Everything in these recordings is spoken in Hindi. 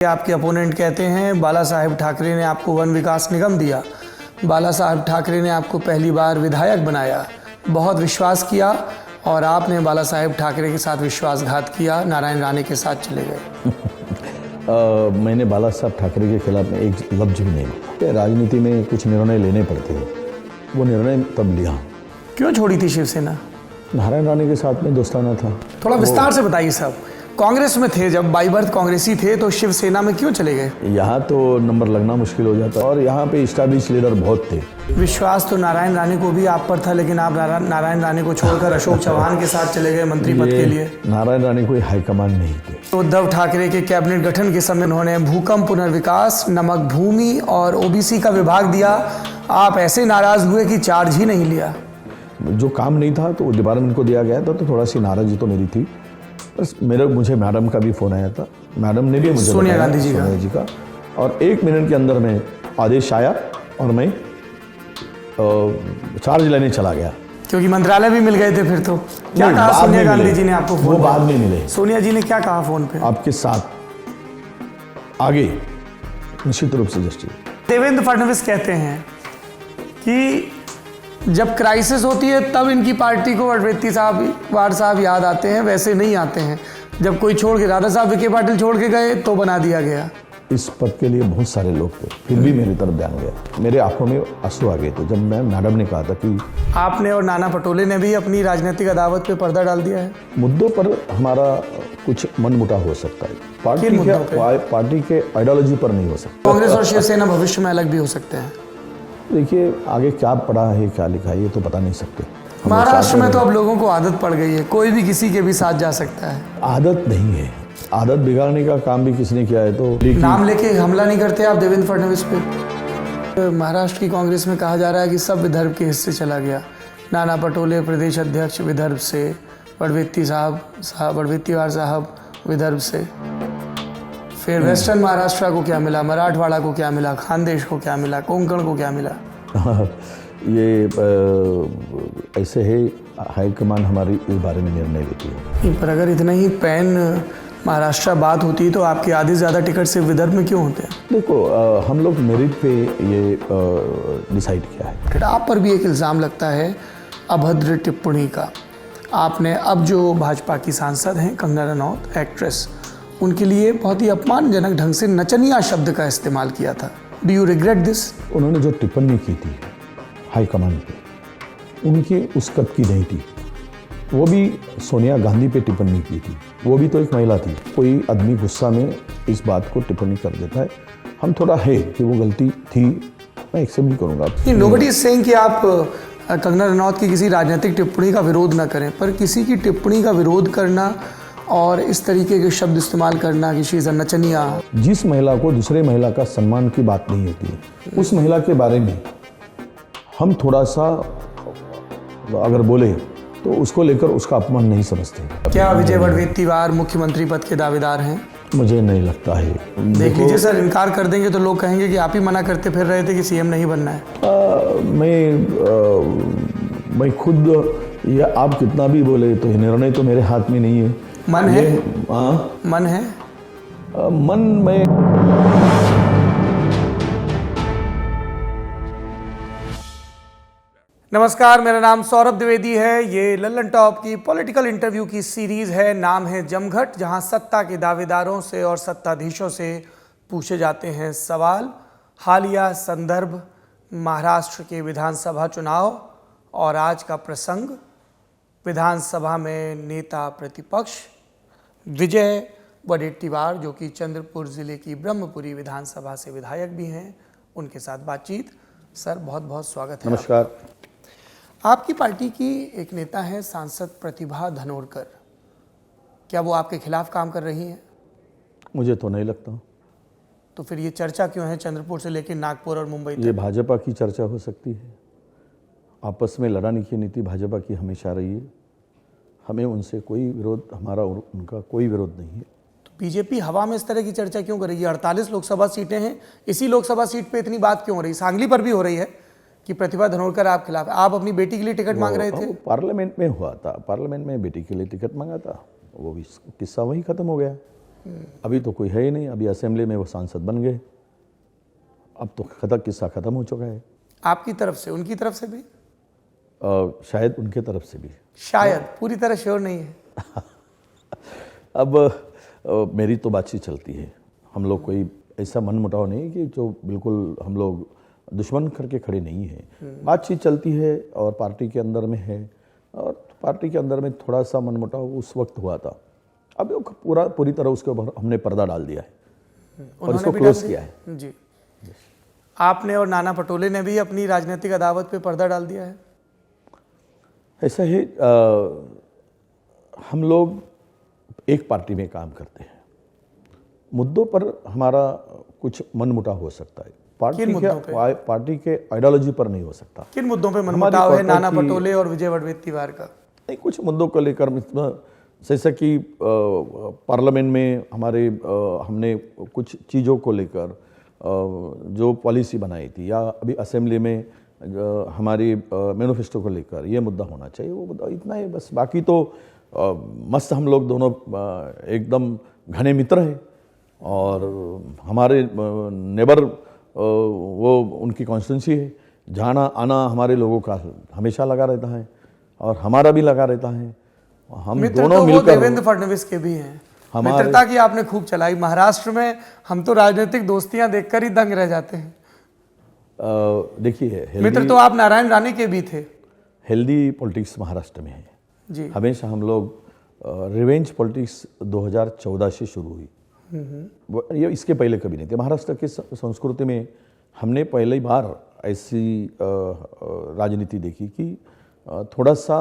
आपके अपोनेंट कहते हैं बाला साहेब ठाकरे ने आपको वन विकास निगम दिया, बाला साहेब ठाकरे ने आपको पहली बार विधायक बनाया, बहुत विश्वास किया और आपने बाला साहेब ठाकरे के साथ विश्वासघात किया, नारायण राणे के साथ चले गए। मैंने बाला साहब ठाकरे के खिलाफ में एक लफ्ज भी नहीं बोला। राजनीति में कुछ निर्णय लेने पड़ते हैं, वो निर्णय तब लिया। क्यों छोड़ी थी शिवसेना? नारायण राणे के साथ में दोस्ताना था। थोड़ा विस्तार से बताइए। सब कांग्रेस में थे, जब बाई बर्थ कांग्रेसी थे तो शिवसेना में क्यों चले गए? यहाँ तो नंबर लगना मुश्किल हो जाता और यहाँ पे स्टैब्लिश लीडर बहुत थे। विश्वास तो नारायण राणे को भी आप पर था, लेकिन आप नारायण राणे को छोड़कर अशोक चौहान के साथ चले गए मंत्री पद के लिए। नारायण राणे कोई हाईकमान नहीं थे। उद्धव ठाकरे के कैबिनेट गठन के समय उन्होंने भूकंप पुनर्विकास, नमक भूमि और ओबीसी का विभाग दिया। आप ऐसे नाराज हुए कि चार्ज ही नहीं लिया। जो काम नहीं था तो डिपार्टमेंट को दिया गया था, तो थोड़ा सी नाराजगी तो मेरी थी। बस मुझे मैडम का भी फ़ोन आया था, मैडम ने भी मुझे सोनिया गांधी जी का, और 1 मिनट के अंदर में आदेश आया और मैं चार्ज लेने चला गया। क्योंकि मंत्रालय भी मिल गए थे फिर तो। क्या कहा सोनिया गांधी जी ने आपको फोन? वो बाद में मिले। सोनिया जी ने क्या कहा फोन पे? आपके साथ आगे निश्चित रूप से जस्टिस। देवेंद्र फडणवीस कहते हैं कि जब क्राइसिस होती है तब इनकी पार्टी को वडवेत्ती साहब याद आते हैं, वैसे नहीं आते हैं। जब कोई छोड़ के, राधा साहब विखे पाटिल छोड़ के गए तो बना दिया गया। इस पद के लिए बहुत सारे लोग थे, फिर भी मेरी तरफ ध्यान गया। मेरे आंखों में आंसू आ गए थे जब मैं मैडम ने कहा था कि आपने और नाना पटोले ने भी अपनी राजनीतिक अदावत पे पर्दा डाल दिया है। मुद्दों पर हमारा कुछ मनमुटाव हो सकता है, पार्टी के आइडियोलॉजी पर नहीं हो सकता। कांग्रेस और शिवसेना भविष्य में अलग भी हो सकते हैं। देखिए आगे क्या पढ़ा है क्या लिखा है ये तो बता नहीं सकते। महाराष्ट्र में तो अब लोगों को आदत पड़ गई है, कोई भी किसी के भी साथ जा सकता है। आदत नहीं है, आदत बिगाड़ने का काम भी किसने किया है। तो नाम लेके हमला नहीं करते आप देवेंद्र फडणवीस पे? महाराष्ट्र की कांग्रेस में कहा जा रहा है कि सब विदर्भ के हिस्से चला गया। नाना पटोले प्रदेश अध्यक्ष विदर्भ से, वडवेत्ती साहब विदर्भ से, फिर वेस्टर्न महाराष्ट्र को क्या मिला, मराठवाड़ा को क्या मिला, खानदेश को क्या मिला, कोंकण को क्या मिला? ये ऐसे है, हाईकमान हमारी इस बारे में निर्णय लेती है। पर अगर इतना ही पैन महाराष्ट्र बात होती है तो आपके आधे ज़्यादा टिकट सिर्फ विदर्भ में क्यों होते हैं? देखो हम लोग मेरिट पे ये डिसाइड किया है। आप पर भी एक इल्ज़ाम लगता है अभद्र टिप्पणी का। आपने अब जो भाजपा की सांसद हैं कंगना रनौत, एक्ट्रेस, उनके लिए बहुत ही अपमानजनक ढंग से नचनिया शब्द का इस्तेमाल किया था। Do you regret this? उन्होंने जो टिप्पणी की थी हाईकमान पे, उनके उस कद की नहीं थी। वो भी सोनिया गांधी पे टिप्पणी की थी, वो भी तो एक महिला थी। कोई आदमी गुस्सा में इस बात को टिप्पणी कर देता है। हम थोड़ा है कि वो गलती थी, मैं एक्सेप्ट भी करूँगा। नोबडी इज सेइंग कि आप कंगना रनौत की किसी राजनीतिक टिप्पणी का विरोध ना करें, पर किसी की टिप्पणी का विरोध करना और इस तरीके के शब्द इस्तेमाल करना कि शी इज़ अ नचनिया। जिस महिला को दूसरे महिला का सम्मान की बात नहीं होती है, उस महिला के बारे में हम थोड़ा सा अगर बोले तो उसको लेकर उसका अपमान नहीं समझते। क्या विजय वडवेत्तीवार मुख्यमंत्री पद के दावेदार हैं? मुझे नहीं लगता है। देख लीजिए सर, इनकार कर देंगे तो लोग कहेंगे कि आप ही मना करते फिर रहे थे कि सीएम नहीं बनना है। मैं खुद, या आप कितना भी बोले तो निर्णय तो मेरे हाथ में नहीं है। मन है? मन है? मन में। नमस्कार, मेरा नाम सौरभ द्विवेदी है। ये लल्लन टॉप की पॉलिटिकल इंटरव्यू की सीरीज़ है, नाम है जमघट, जहां सत्ता के दावेदारों से और सत्ताधीशों से पूछे जाते हैं सवाल। हालिया संदर्भ महाराष्ट्र के विधानसभा चुनाव और आज का प्रसंग विधानसभा में नेता प्रतिपक्ष विजय वडेट्टीवार, जो कि चंद्रपुर ज़िले की ब्रह्मपुरी विधानसभा से विधायक भी हैं, उनके साथ बातचीत। सर बहुत बहुत स्वागत है। नमस्कार। आपकी पार्टी की एक नेता है सांसद प्रतिभा धनोरकर, क्या वो आपके खिलाफ काम कर रही हैं? मुझे तो नहीं लगता। तो फिर ये चर्चा क्यों है चंद्रपुर से लेकर नागपुर और मुंबई तक? ये भाजपा की चर्चा हो सकती है। आपस में लड़ाने की नीति भाजपा की हमेशा रही है। हमें उनसे कोई विरोध, हमारा और उनका कोई विरोध नहीं है। तो बीजेपी हवा में इस तरह की चर्चा क्यों करेगी? 48 लोकसभा सीटें हैं, इसी लोकसभा सीट पे इतनी बात क्यों हो रही? सांगली पर भी हो रही है कि प्रतिभा धनोरकर आप खिलाफ है। आप अपनी बेटी के लिए टिकट मांग रहे थे। पार्लियामेंट में हुआ था, पार्लियामेंट में बेटी के लिए टिकट मांगा था, वो भी किस्सा वही खत्म हो गया। अभी तो कोई है ही नहीं, अभी असेंबली में वो सांसद बन गए, अब तो किस्सा खत्म हो चुका है। आपकी तरफ से, उनकी तरफ से भी? शायद उनके तरफ से भी, शायद, पूरी तरह श्योर नहीं है। अब मेरी तो बातचीत चलती है, हम लोग कोई ऐसा मन मुटाव नहीं कि जो बिल्कुल हम लोग दुश्मन करके खड़े नहीं हैं। बातचीत चलती है और पार्टी के अंदर में है, और पार्टी के अंदर में थोड़ा सा मन मुटाव उस वक्त हुआ था। अब पूरी तरह उसके ऊपर हमने पर्दा डाल दिया है और इसको क्लोज किया है। जी, आपने और नाना पटोले ने भी अपनी राजनीतिक अदावत पे पर्दा डाल दिया है। ऐसा है, हम लोग एक पार्टी में काम करते हैं, मुद्दों पर हमारा कुछ मनमुटाव हो सकता है, पार्टी के आइडियोलॉजी पर नहीं हो सकता। किन मुद्दों पे मनमुटाव है नाना पटोले और विजय वड़वेत्तीवार का? नहीं, कुछ मुद्दों को लेकर, जैसा कि पार्लियामेंट में हमने कुछ चीज़ों को लेकर जो पॉलिसी बनाई थी, या अभी असेंबली में हमारी मैनिफेस्टो को लेकर ये मुद्दा होना चाहिए, वो मुद्दा इतना है बस। बाकी तो मस्त हम लोग दोनों एकदम घने मित्र हैं, और हमारे नेबर वो उनकी कॉन्स्टिट्यूंसी है, जाना आना हमारे लोगों का हमेशा लगा रहता है और हमारा भी लगा रहता है। हम दोनों तो मिलकर, देवेंद्र फडणवीस के भी हैं, मित्रता की आपने खूब चलाई महाराष्ट्र में। हम तो राजनीतिक दोस्तियां देखकर ही दंग रह जाते हैं। देखिए, मित्र तो आप नारायण राणे के भी थे। हेल्दी पॉलिटिक्स महाराष्ट्र में है जी। हमेशा हम लोग, रिवेंज पॉलिटिक्स 2014 से शुरू हुई, ये इसके पहले कभी नहीं थे। महाराष्ट्र की संस्कृति में हमने पहली बार ऐसी राजनीति देखी कि थोड़ा सा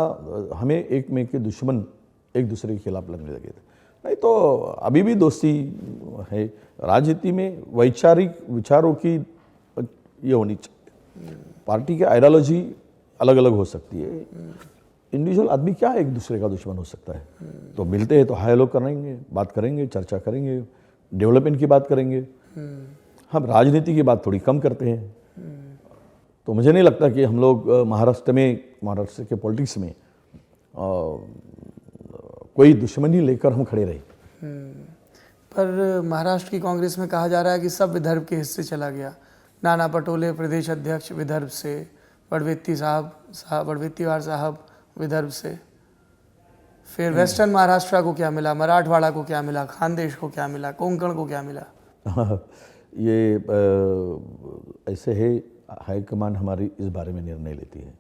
हमें एक में के दुश्मन एक दूसरे के खिलाफ लगने लगे थे। नहीं तो अभी भी दोस्ती है। राजनीति में वैचारिक विचारों की ये होनी चाहिए। पार्टी की आइडियोलॉजी अलग अलग हो सकती है, इंडिविजुअल आदमी क्या एक दूसरे का दुश्मन हो सकता है? तो मिलते हैं तो डायलॉग करेंगे, बात करेंगे, चर्चा करेंगे, डेवलपमेंट की बात करेंगे। हम राजनीति की बात थोड़ी कम करते हैं। तो मुझे नहीं लगता कि हम लोग महाराष्ट्र के पॉलिटिक्स में कोई दुश्मनी लेकर हम खड़े रहे। पर महाराष्ट्र की कांग्रेस में कहा जा रहा है कि सब विदर्भ के हिस्से चला गया। नाना पटोले प्रदेश अध्यक्ष विदर्भ से, वड़वेत्तीवार साहब विदर्भ से, फिर वेस्टर्न महाराष्ट्र को क्या मिला, मराठवाड़ा को क्या मिला, खानदेश को क्या मिला, कोंकण को क्या मिला? ये ऐसे है, हाईकमान हमारी इस बारे में निर्णय लेती है,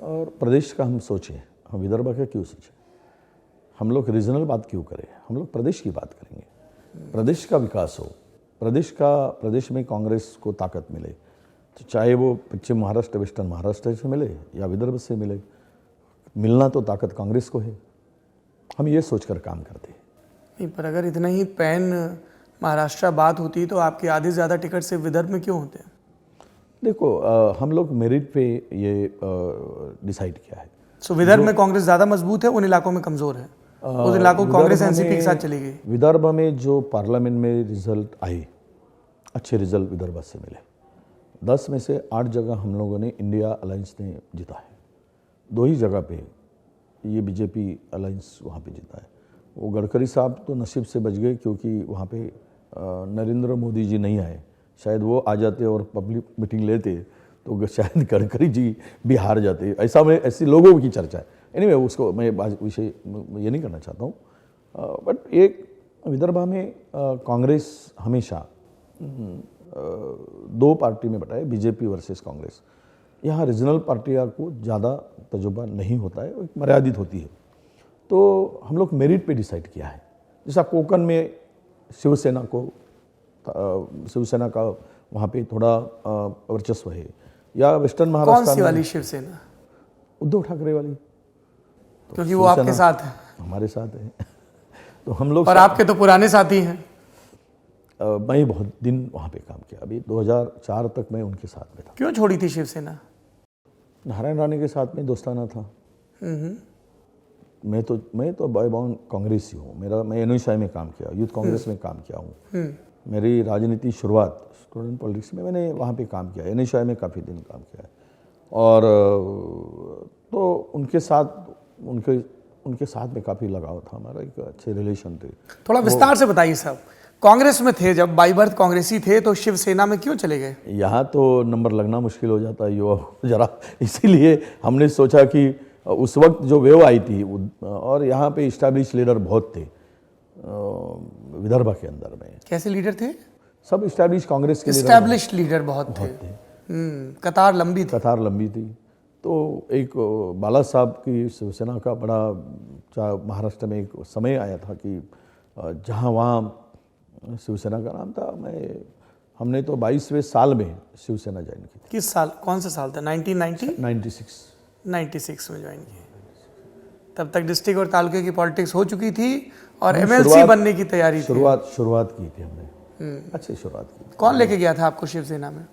और प्रदेश का हम सोचें, हम विदर्भ का क्यों सोचें? हम लोग रीजनल बात क्यों करें? हम लोग प्रदेश की बात करेंगे, प्रदेश का विकास हो, प्रदेश में कांग्रेस को ताकत मिले, तो चाहे वो पश्चिम महाराष्ट्र, वेस्टर्न महाराष्ट्र से मिले या विदर्भ से मिले, मिलना तो ताकत कांग्रेस को है। हम ये सोचकर काम करते हैं। नहीं, पर अगर इतना ही पैन महाराष्ट्र बात होती तो आपके आधे से ज़्यादा टिकट सिर्फ विदर्भ में क्यों होते हैं? देखो, हम लोग मेरिट पे ये डिसाइड किया है। सो विदर्भ में कांग्रेस ज़्यादा मजबूत है, उन इलाकों में कमज़ोर है? उस इलाकों कांग्रेस एनसीपी के साथ चली गई। विदर्भ में जो पार्लियामेंट में रिजल्ट आए, अच्छे रिजल्ट विदर्भ से मिले। 10 में से 8 जगह हम लोगों ने, इंडिया अलायंस ने जीता है। 2 ही जगह पे ये बीजेपी अलायंस वहाँ पे जीता है। वो गडकरी साहब तो नसीब से बच गए, क्योंकि वहाँ पे नरेंद्र मोदी जी नहीं आए। शायद वो आ जाते और पब्लिक मीटिंग लेते तो शायद गडकरी जी भी हार जाते। ऐसी लोगों की चर्चा है। एनीवे, उसको मैं विषय ये नहीं करना चाहता हूँ। बट एक विदर्भ में कांग्रेस हमेशा 2 पार्टी में बटा है, बीजेपी वर्सेस कांग्रेस। यहाँ रीजनल पार्टियाँ को ज़्यादा तजुर्बा नहीं होता है, एक मर्यादित होती है। तो हम लोग मेरिट पे डिसाइड किया है। जैसा कोंकण में शिवसेना का वहाँ पे थोड़ा वर्चस्व है, या वेस्टर्न महाराष्ट्र। कौन सी वाली शिवसेना? उद्धव ठाकरे वाली। तो क्योंकि वो आपके साथ है। हमारे साथ है। तो हम लोग, और आपके तो पुराने साथी हैं। मैं बहुत दिन वहाँ पे काम किया, अभी 2004 तक मैं उनके साथ में था। क्यों छोड़ी थी शिवसेना? नारायण राणे के साथ में दोस्ताना था। मैं तो बाय बॉर्न कांग्रेसी हूँ। मैं एनओशाई में काम किया, यूथ कांग्रेस में काम किया हूँ। मेरी राजनीति शुरुआत स्टूडेंट पॉलिटिक्स में मैंने वहाँ पे काम किया, एनओशाई में काफ़ी दिन काम किया है। और तो उनके साथ उनके उनके साथ में काफ़ी लगाव था, हमारा एक अच्छे रिलेशन थे। थोड़ा विस्तार से बताइए साहब, कांग्रेस में थे जब, बाई बर्थ कांग्रेसी थे, तो शिवसेना में क्यों चले गए? यहाँ तो नंबर लगना मुश्किल हो जाता है युवा जरा, इसीलिए हमने सोचा कि उस वक्त जो वेव आई थी और यहाँ पे इस्टेब्लिश लीडर बहुत थे विदर्भ के अंदर में। कैसे लीडर थे? सब इस्टेब्लिश कांग्रेस के इस्टेब्लिश्ड लीडर बहुत थे। कतार लंबी थी। कतार लंबी थी। तो एक बाला साहब की शिवसेना का बड़ा महाराष्ट्र में एक समय आया था कि जहाँ वहाँ शिवसेना का नाम था। हमने तो 22वें साल में शिवसेना ज्वाइन की थी। किस साल, कौन सा साल था? 1990? 96 में ज्वाइन की। तब तक डिस्ट्रिक्ट और तालुके की पॉलिटिक्स हो चुकी थी और एमएलसी बनने की तैयारी थी। शुरुआत की थी हमने, अच्छी शुरुआत की। कौन लेके गया था आपको शिवसेना में?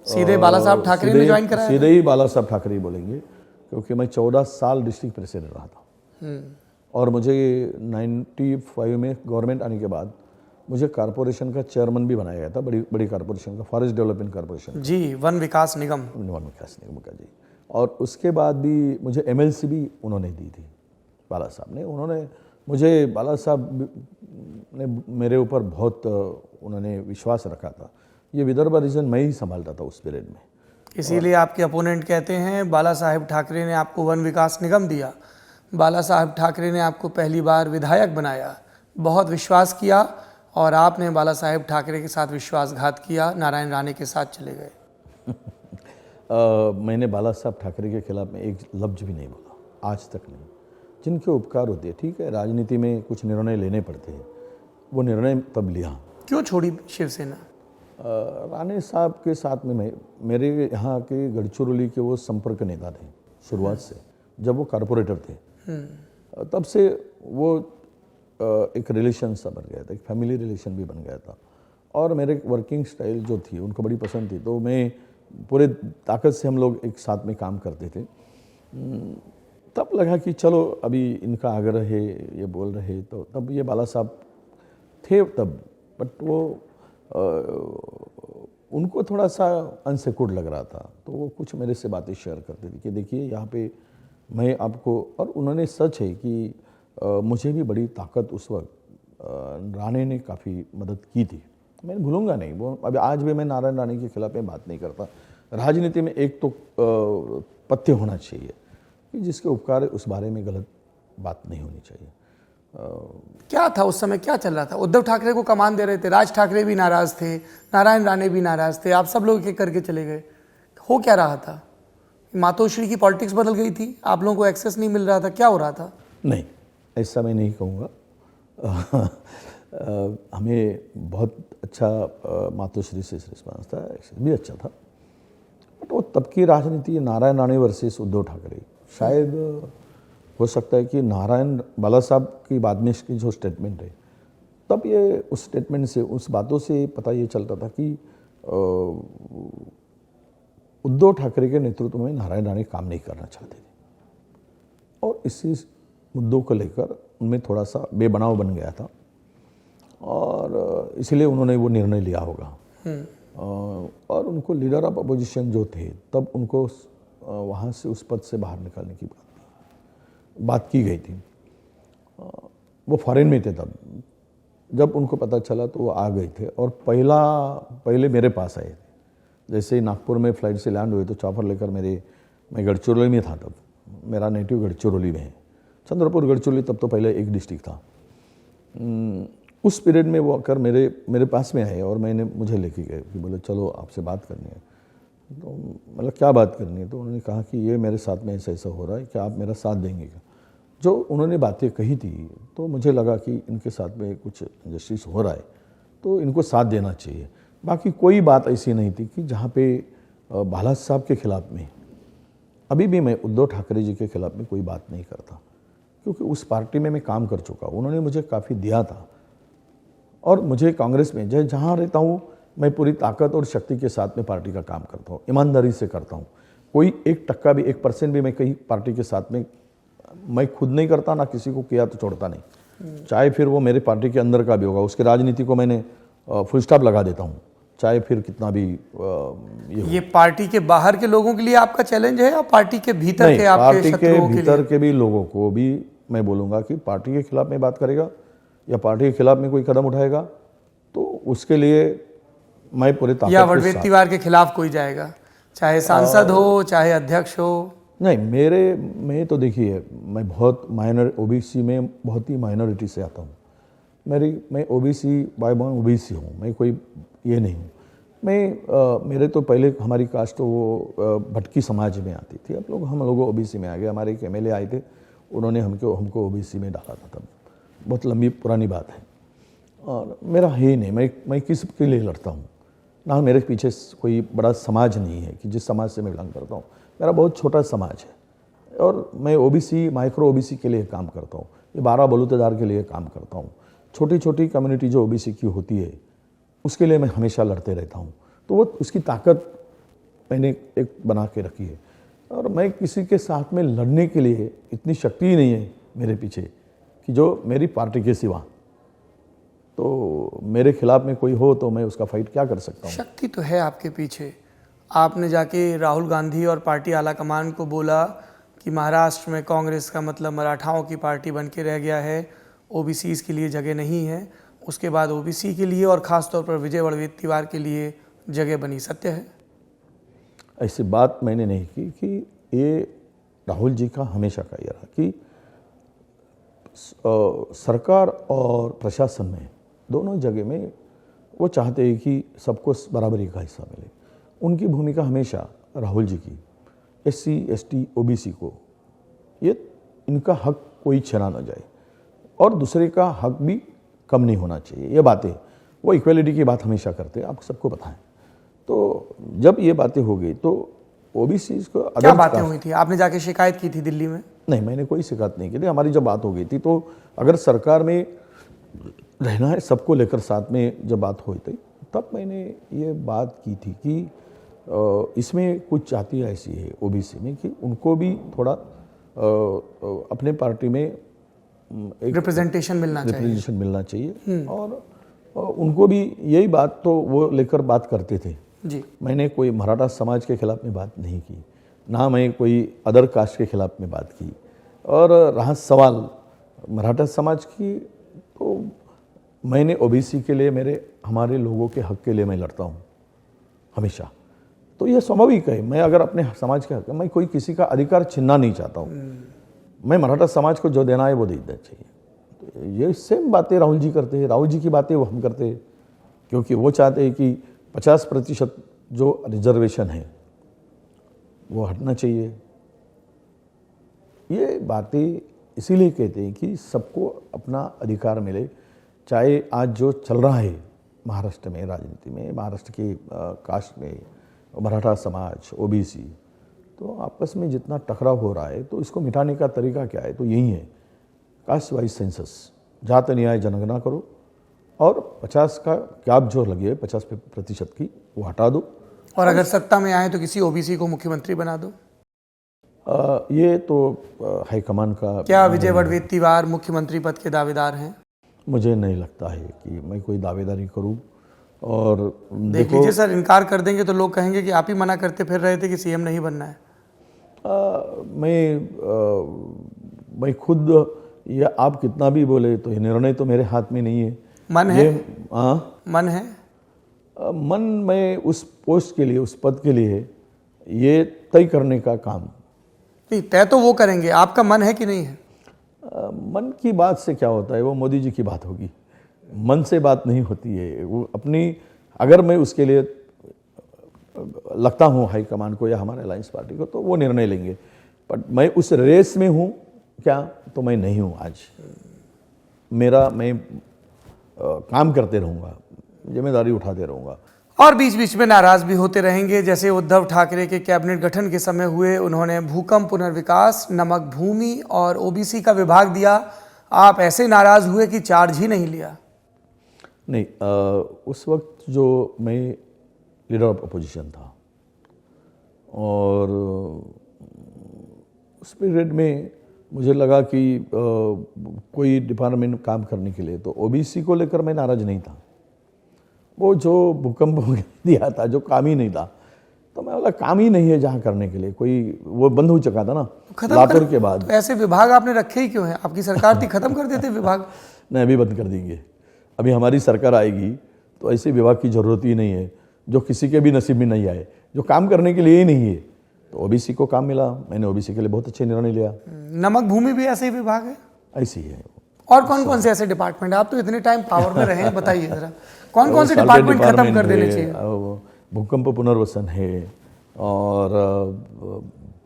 सीधे बाला साहब ठाकरे ने ज्वाइन कराया? सीधे ही बाला साहब ठाकरे बोलेंगे, क्योंकि मैं 14 साल डिस्ट्रिक्ट प्रेसिडेंट रहा था और मुझे 95 में गवर्नमेंट आने के बाद मुझे कारपोरेशन का चेयरमैन भी बनाया गया था, बड़ी कारपोरेशन का, फॉरेस्ट डेवलपमेंट कारपोरेशन जी, वन विकास निगम का जी। और उसके बाद भी मुझे एमएलसी भी उन्होंने दी थी बाला साहब ने। उन्होंने मुझे, बाला साहब ने मेरे ऊपर बहुत उन्होंने विश्वास रखा था। ये विदर्भ रीजन मैं ही संभालता था उस पीरियड में। इसीलिए आपके अपोनेंट कहते हैं बाला साहेब ठाकरे ने आपको वन विकास निगम दिया, बाला साहेब ठाकरे ने आपको पहली बार विधायक बनाया, बहुत विश्वास किया और आपने बाला साहेब ठाकरे के साथ विश्वासघात किया, नारायण राणे के साथ चले गए। मैंने बाला साहब ठाकरे के खिलाफ में एक लफ्ज भी नहीं बोला, आज तक नहीं। जिनके उपकार होते हैं, ठीक है, राजनीति में कुछ निर्णय लेने पड़ते हैं, वो निर्णय तब लिया। क्यों छोड़ी शिवसेना? राणे साहब के साथ में मेरे यहाँ के गढ़चिरौली के वो संपर्क नेता थे शुरुआत से, जब वो कारपोरेटर थे तब से वो एक रिलेशन सा बन गया था, एक फैमिली रिलेशन भी बन गया था। और मेरे वर्किंग स्टाइल जो थी उनको बड़ी पसंद थी, तो मैं पूरे ताकत से हम लोग एक साथ में काम करते थे। तब लगा कि चलो अभी इनका आग्रह है, ये बोल रहे, तो तब ये बाला साहब थे तब, बट वो उनको थोड़ा सा अनसिक्योर्ड लग रहा था, तो वो कुछ मेरे से बातें शेयर करते थे कि देखिए यहाँ पे मैं आपको, और उन्होंने सच है कि मुझे भी बड़ी ताकत उस वक्त राणे ने काफ़ी मदद की थी, मैं भूलूंगा नहीं वो। अभी आज भी मैं नारायण राणे के खिलाफ में बात नहीं करता। राजनीति में एक तो पथ्य होना चाहिए कि जिसके उपकार है उस बारे में गलत बात नहीं होनी चाहिए। क्या था उस समय, क्या चल रहा था? उद्धव ठाकरे को कमान दे रहे थे, राज ठाकरे भी नाराज थे, नारायण राणे भी नाराज थे, आप सब लोग एक करके चले गए। हो क्या रहा था? मातोश्री की पॉलिटिक्स बदल गई थी, आप लोगों को एक्सेस नहीं मिल रहा था, क्या हो रहा था? नहीं, ऐसा मैं नहीं कहूँगा। हमें बहुत अच्छा मातोश्री से रिस्पांस था, एक्सेस भी अच्छा था, बट वो तब की राजनीति नारायण राणे वर्सेस उद्धव ठाकरे, शायद हो सकता है कि नारायण बाला साहब की बाद में इसकी जो स्टेटमेंट है, तब ये उस स्टेटमेंट से, उस बातों से पता ये चलता था कि उद्धव ठाकरे के नेतृत्व में नारायण राणे काम नहीं करना चाहते थे और इसी मुद्दों को लेकर उनमें थोड़ा सा बेबनाव बन गया था और इसलिए उन्होंने वो निर्णय लिया होगा। और उनको लीडर ऑफ अपोजिशन जो थे तब उनको वहाँ से, उस पद से बाहर निकालने की बात की गई थी। वो फॉरेन में थे तब, जब उनको पता चला तो वो आ गए थे और पहले मेरे पास आए थे। जैसे ही नागपुर में फ्लाइट से लैंड हुए तो चॉपर लेकर मैं गढ़चिरौली में था, तब मेरा नेटिव गढ़चिरौली में है, चंद्रपुर गढ़चिरौली तब तो पहले एक डिस्ट्रिक्ट था। उस पीरियड में वो आकर मेरे पास में आए और मुझे लेके गए कि बोले चलो आपसे बात करनी है। तो मतलब क्या बात करनी है? तो उन्होंने कहा कि ये मेरे साथ में ऐसा हो रहा है, क्या आप मेरा साथ देंगे क्या? जो उन्होंने बातें कही थी तो मुझे लगा कि इनके साथ में कुछ जस्टिस हो रहा है तो इनको साथ देना चाहिए। बाकी कोई बात ऐसी नहीं थी कि जहाँ पे बाला साहब के खिलाफ में, अभी भी मैं उद्धव ठाकरे जी के खिलाफ में कोई बात नहीं करता, क्योंकि उस पार्टी में मैं काम कर चुका, उन्होंने मुझे काफ़ी दिया था। और मुझे कांग्रेस में जहाँ रहता हूँ मैं पूरी ताकत और शक्ति के साथ में पार्टी का काम करता हूँ, ईमानदारी से करता हूँ। कोई 1% भी, 1% भी मैं कहीं पार्टी के साथ में मैं खुद नहीं करता, ना किसी को किया तो छोड़ता नहीं। चाहे फिर वो मेरे पार्टी के अंदर का भी होगा, उसकी राजनीति को मैंने फुल स्टॉप लगा देता हूँ, चाहे फिर कितना भी ये पार्टी के बाहर के लोगों के लिए आपका चैलेंज है या पार्टी के भीतर के आपके पार्टी के शत्रुओं के भीतर लिए? के भी लोगों को भी मैं बोलूँगा कि पार्टी के खिलाफ में बात करेगा या पार्टी के खिलाफ में कोई कदम उठाएगा तो उसके लिए मैं पूरे ताकत या के वडवेद साथ। तिवार के खिलाफ कोई जाएगा, चाहे सांसद हो चाहे अध्यक्ष हो? नहीं, मैं तो देखिए, मैं बहुत माइनर ओबीसी में बहुत ही माइनॉरिटी से आता हूँ। मैं ओबीसी बाय बॉर्न ओबीसी हूँ, मैं कोई ये नहीं हूँ। मेरे तो पहले हमारी कास्ट तो वो भटकी समाज में आती थी। अब हम लोग ओबीसी में आ गए। हमारे एक एमएलए आए थे, उन्होंने हमको ओबीसी में डाला था। तब बहुत लंबी पुरानी बात है और मेरा है ही नहीं। मैं किस के लिए लड़ता हूँ ना, मेरे पीछे कोई बड़ा समाज नहीं है कि जिस समाज से मैं बिलोंग करता हूँ। मेरा बहुत छोटा समाज है और मैं ओबीसी माइक्रो ओबीसी के लिए काम करता हूँ। ये 12 बलूतेदार के लिए काम करता हूँ। छोटी छोटी कम्युनिटी जो ओबीसी की होती है उसके लिए मैं हमेशा लड़ते रहता हूँ। तो वो उसकी ताकत मैंने एक बना के रखी है और मैं किसी के साथ में लड़ने के लिए इतनी शक्ति ही नहीं है मेरे पीछे कि जो मेरी पार्टी के सिवा। तो मेरे खिलाफ में कोई हो तो मैं उसका फाइट क्या कर सकता हूँ। शक्ति तो है आपके पीछे। आपने जाके राहुल गांधी और पार्टी आलाकमान को बोला कि महाराष्ट्र में कांग्रेस का मतलब मराठाओं की पार्टी बन के रह गया है, ओबीसीज के लिए जगह नहीं है। उसके बाद ओबीसी के लिए और ख़ासतौर पर विजय वड़वेद तिवार के लिए जगह बनी। सत्य है? ऐसी बात मैंने नहीं की कि ये राहुल जी का हमेशा का ये रहा कि सरकार और प्रशासन में दोनों जगह में वो चाहते हैं कि सबको बराबरी का हिस्सा मिले। उनकी भूमिका हमेशा राहुल जी की एससी एसटी ओबीसी को ये इनका हक कोई छीना न जाए और दूसरे का हक भी कम नहीं होना चाहिए। ये बातें वो इक्वलिटी की बात हमेशा करते हैं, आपको सबको पता है। तो जब ये बातें हो गई तो ओबीसी को क्या बातें हुई थी? आपने जाके शिकायत की थी दिल्ली में? नहीं, मैंने कोई शिकायत नहीं की थी। हमारी जब बात हो गई थी तो अगर सरकार में रहना है सबको लेकर साथ में जब बात हुई थी तब मैंने ये बात की थी कि इसमें कुछ जातियाँ ऐसी है ओबीसी में कि उनको भी थोड़ा अपने पार्टी में एक रिप्रेजेंटेशन मिलना चाहिए और उनको भी यही बात तो वो लेकर बात करते थे जी। मैंने कोई मराठा समाज के खिलाफ में बात नहीं की, ना मैं कोई अदर कास्ट के खिलाफ में बात की। और रहा सवाल मराठा समाज की, तो मैंने ओबीसी के लिए हमारे लोगों के हक के लिए मैं लड़ता हूँ हमेशा। तो ये स्वाभाविक है, मैं अगर अपने समाज के हक, मैं कोई किसी का अधिकार छीनना नहीं चाहता हूँ। मैं मराठा समाज को जो देना है वो दे देना चाहिए। तो ये सेम बातें राहुल जी करते हैं, राहुल जी की बातें वो हम करते हैं, क्योंकि वो चाहते हैं कि 50% जो रिजर्वेशन है वो हटना चाहिए। ये बातें इसीलिए कहते हैं कि सबको अपना अधिकार मिले। चाहे आज जो चल रहा है महाराष्ट्र में, राजनीति में, महाराष्ट्र की कास्ट में मराठा समाज ओबीसी, तो आपस में जितना टकराव हो रहा है तो इसको मिटाने का तरीका क्या है? तो यही है, कास्ट वाइज सेंसस, जाति न्याय जनगणना करो और 50 का कैप जो लगी है 50% की वो हटा दो। और अगर सत्ता में आए तो किसी ओबीसी को मुख्यमंत्री बना दो। ये तो हाईकमान का। क्या विजय वड़वेद तिवार मुख्यमंत्री पद के दावेदार हैं? मुझे नहीं लगता है कि मैं कोई दावेदारी करूं। और देख लीजिए सर, इनकार कर देंगे तो लोग कहेंगे कि आप ही मना करते फिर रहे थे कि सीएम नहीं बनना है। मैं खुद, या आप कितना भी बोले तो ये निर्णय तो मेरे हाथ में नहीं है। मन है? मन है। मन में उस पोस्ट के लिए, उस पद के लिए ये तय करने का काम। नहीं, तय तो वो करेंगे, आपका मन है कि नहीं है? मन की बात से क्या होता है, वो मोदी जी की बात होगी। मन से बात नहीं होती है। वो अपनी, अगर मैं उसके लिए लगता हूँ हाईकमान को या हमारे अलायंस पार्टी को, तो वो निर्णय लेंगे। बट मैं उस रेस में हूँ क्या? तो मैं नहीं हूँ। आज मैं काम करते रहूँगा, जिम्मेदारी उठाते रहूँगा। और बीच बीच में नाराज भी होते रहेंगे, जैसे उद्धव ठाकरे के कैबिनेट गठन के समय हुए। उन्होंने भूकंप पुनर्विकास, नमक भूमि और ओबीसी का विभाग दिया। आप ऐसे नाराज हुए कि चार्ज ही नहीं लिया? नहीं, उस वक्त जो मैं लीडर ऑफ अपोजिशन था और उस पीरियड में मुझे लगा कि कोई डिपार्टमेंट काम करने के लिए, तो ओबीसी को लेकर मैं नाराज नहीं था। वो जो भूकंप दिया था, जो काम ही नहीं था, तो मैं बोला काम ही नहीं है जहाँ करने के लिए, कोई वो बंद हो चुका था ना खत्म लातूर के बाद। तो ऐसे विभाग आपने रखे ही क्यों हैं? आपकी सरकार थी, खत्म कर देते विभाग। नहीं, अभी बंद कर देंगे। अभी हमारी सरकार आएगी तो ऐसे विभाग की जरूरत ही नहीं है जो किसी के भी नसीब में नहीं आए, जो काम करने के लिए ही नहीं है। तो ओबीसी को काम मिला, मैंने ओबीसी के लिए बहुत अच्छे निर्णय लिया। नमक भूमि भी ऐसे ही विभाग है? ऐसे ही है। और कौन कौन से ऐसे डिपार्टमेंट, आप तो इतने टाइम पावर में रहे हैं, बताइए जरा कौन कौन से डिपार्टमेंट खत्म कर देने चाहिए? भूकंप पुनर्वसन है और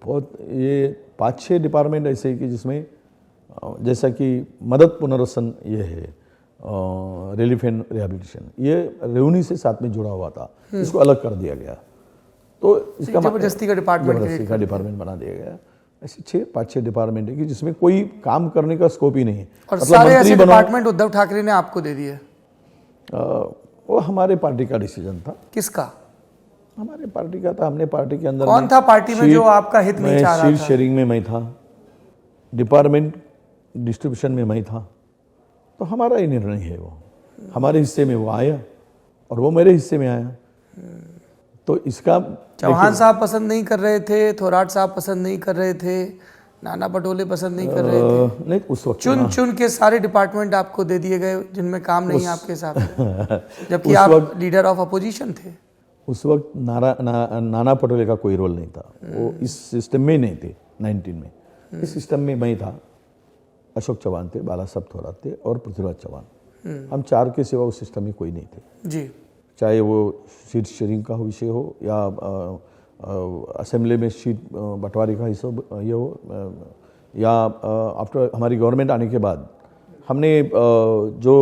बहुत ये 5-6 डिपार्टमेंट ऐसे कि जिसमें जैसा कि मदद पुनर्वसन ये है, रिलीफ एंड रिहेबिलिटेशन, ये रेवेन्यू से साथ में जुड़ा हुआ था, इसको अलग कर दिया गया। तो इसका जबरदस्ती का डिपार्टमेंट बना दिया गया। ऐसे 5-6 डिपार्टमेंट है कि जिसमें कोई काम करने का स्कोप ही नहीं है। और सारे ऐसे डिपार्टमेंट उद्धव ठाकरे ने आपको दे दिए? वो हमारे पार्टी का डिसीजन था। किसका? हमारे पार्टी का था। हमने पार्टी के अंदर कौन था पार्टी में जो आपका हित नहीं चाह रहा था? सीट शेयरिंग में मैं था, डिपार्टमेंट डिस्ट्रीब्यूशन में मैं था, तो हमारा ही निर्णय है। वो हमारे हिस्से में वो आया और वो मेरे हिस्से में आया। तो इसका चौहान साहब पसंद नहीं कर रहे थे, थोराट साहब पसंद नहीं कर रहे थे, नाना पटोले पसंद नहीं कर रहे थे, नहीं उस वक्त चुन के सारे डिपार्टमेंट आपको दे दिए गए जिनमें काम नहीं आपके हिसाब से, जबकि आप लीडर ऑफ अपोजिशन थे। उस वक्त नाना पटोले का कोई रोल नहीं था, वो इस सिस्टम में नहीं थे। 19 में इस सिस्टम में मैं था, अशोक चौहान थे, बाला साहब थोराट थे और पृथ्वीराज चौहान। हम 4 के सिवा उस सिस्टम में कोई नहीं थे जी। चाहे वो सीट शेयरिंग का विषय हो या असेंबली में सीट बंटवारे का हिस्सा ये हो, या आफ्टर हमारी गवर्नमेंट आने के बाद हमने जो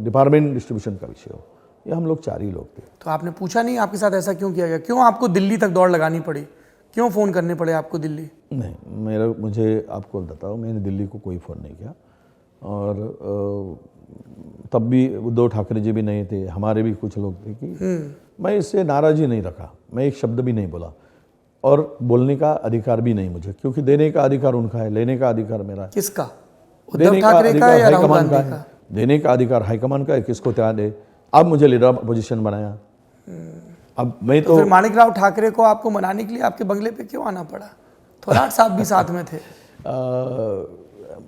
डिपार्टमेंट डिस्ट्रीब्यूशन का विषय हो, ये हम लोग 4 ही लोग थे। तो आपने पूछा नहीं आपके साथ ऐसा क्यों किया गया? क्यों आपको दिल्ली तक दौड़ लगानी पड़ी? क्यों फ़ोन करने पड़े आपको दिल्ली? नहीं, मुझे आपको बताओ, मैंने दिल्ली को कोई फ़ोन नहीं किया। और तब भी उद्धव ठाकरे जी भी नहीं थे, हमारे भी कुछ लोग थे कि मैं इससे नाराज़ी नहीं रखा, मैं एक शब्द भी नहीं बोला और बोलने का अधिकार भी नहीं मुझे, क्योंकि देने का अधिकार उनका है, लेने का अधिकार मेरा है। किसका? उद्धव ठाकरे का या राहुल गांधी का? देने का अधिकार हाईकमान का है, किसको क्या दे। अब मुझे लीडर ऑफ अपोजिशन बनाया। अब मैं तो फिर माणिक राव ठाकरे को आपको मनाने के लिए आपके बंगले पे क्यों आना पड़ा? थोराट साहब भी साथ में थे।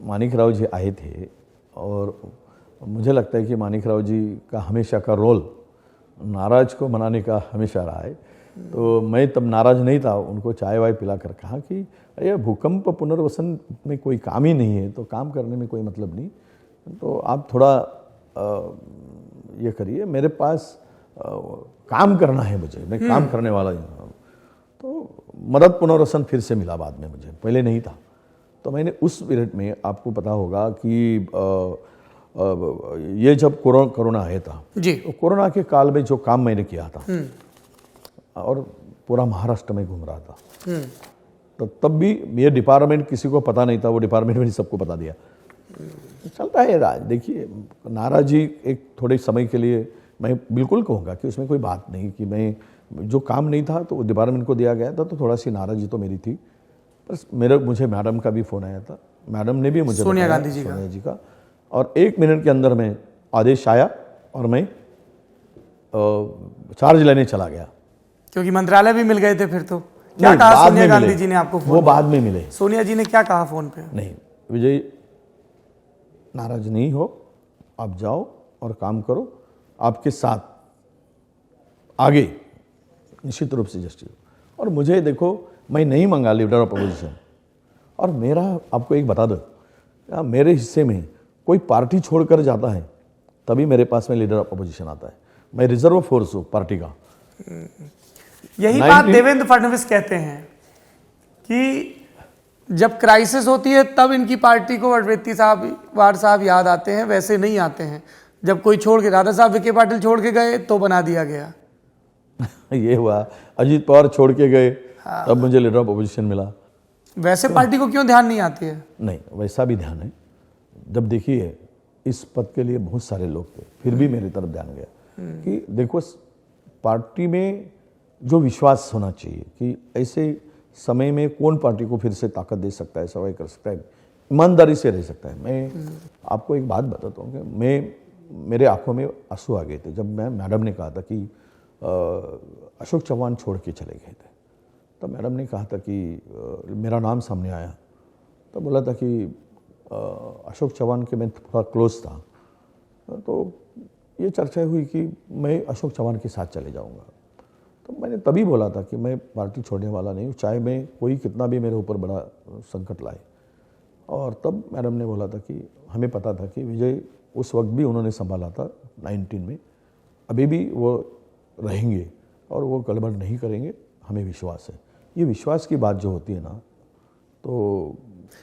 माणिक राव जी आए थे और मुझे लगता है कि माणिक राव जी का हमेशा का रोल नाराज को मनाने का हमेशा रहा है। तो मैं तब नाराज नहीं था, उनको चाय वाय पिलाकर कहा कि अरे भूकंप पुनर्वसन में कोई काम ही नहीं है, तो काम करने में कोई मतलब नहीं, तो आप थोड़ा ये करिए, मेरे पास काम करना है, मुझे मैं काम करने वाला हूँ। तो मदद पुनर्वसन फिर से मिला बाद में, मुझे पहले नहीं था। तो मैंने उस पीरियड में, आपको पता होगा कि ये जब कोरोना आया था जी, तो कोरोना के काल में जो काम मैंने किया था और पूरा महाराष्ट्र में घूम रहा था, तो तब भी ये डिपार्टमेंट किसी को पता नहीं था, वो डिपार्टमेंट में सबको बता दिया। चलता है राज। देखिए, नाराजी एक थोड़े समय के लिए, मैं बिल्कुल कहूँगा कि उसमें कोई बात नहीं कि मैं जो काम नहीं था तो डिपार्टमेंट को दिया गया था, तो थोड़ा सी नाराजी तो मेरी थी। बस मुझे मैडम का भी फ़ोन आया था, मैडम ने भी मुझे सोनिया गांधी जी का, और 1 मिनट के अंदर में आदेश आया और मैं चार्ज लेने चला गया। क्योंकि मंत्रालय भी मिल गए थे फिर तो। क्या कहा सोनिया गांधी जी ने आपको? वो बाद में मिले। सोनिया जी ने क्या कहा फ़ोन पे? नहीं, विजय नाराज नहीं हो, आप जाओ और काम करो, आपके साथ आगे निश्चित रूप से जस्टिस। और मुझे देखो, मैं नहीं मंगा लीडर ऑफ अपोजिशन, और मेरा आपको एक बता दो, मेरे हिस्से में कोई पार्टी छोड़कर जाता है तभी मेरे पास में लीडर ऑफ अपोजिशन आता है। मैं रिजर्व फोर्स हूँ पार्टी का। यही बात देवेंद्र फडणवीस कहते हैं कि जब क्राइसिस होती है तब इनकी पार्टी को वडवेत्ती साहब याद आते हैं, वैसे नहीं आते हैं। जब कोई छोड़ के, राधा साहब विखे पाटिल छोड़ के गए तो बना दिया गया। ये हुआ, अजीत पवार छोड़ के गए तब मुझे लीडर ऑफ अपोजिशन मिला। वैसे पार्टी को क्यों ध्यान नहीं आती है? नहीं, वैसा भी ध्यान है। जब देखिए, इस पद के लिए बहुत सारे लोग थे, फिर भी मेरी तरफ ध्यान गया कि देखो, पार्टी में जो विश्वास होना चाहिए कि ऐसे समय में कौन पार्टी को फिर से ताकत दे सकता है, सर्वाइव कर सकता है, ईमानदारी से रह सकता है। मैं आपको एक बात बताता हूँ कि मेरे आंखों में आंसू आ गए थे जब मैं मैडम ने कहा था कि अशोक चव्हाण छोड़ के चले गए थे। तब मैडम ने कहा था कि मेरा नाम सामने आया, तब बोला था कि अशोक चव्हाण के मैं थोड़ा क्लोज था, तो ये चर्चा हुई कि मैं अशोक चव्हाण के साथ चले जाऊंगा। तो मैंने तभी बोला था कि मैं पार्टी छोड़ने वाला नहीं हूँ, चाहे मैं कोई कितना भी मेरे ऊपर बड़ा संकट लाए। और तब मैडम ने बोला था कि हमें पता था कि विजय उस वक्त भी उन्होंने संभाला था 19 में, अभी भी वो रहेंगे और वो गड़बड़ नहीं करेंगे, हमें विश्वास है। ये विश्वास की बात जो होती है ना, तो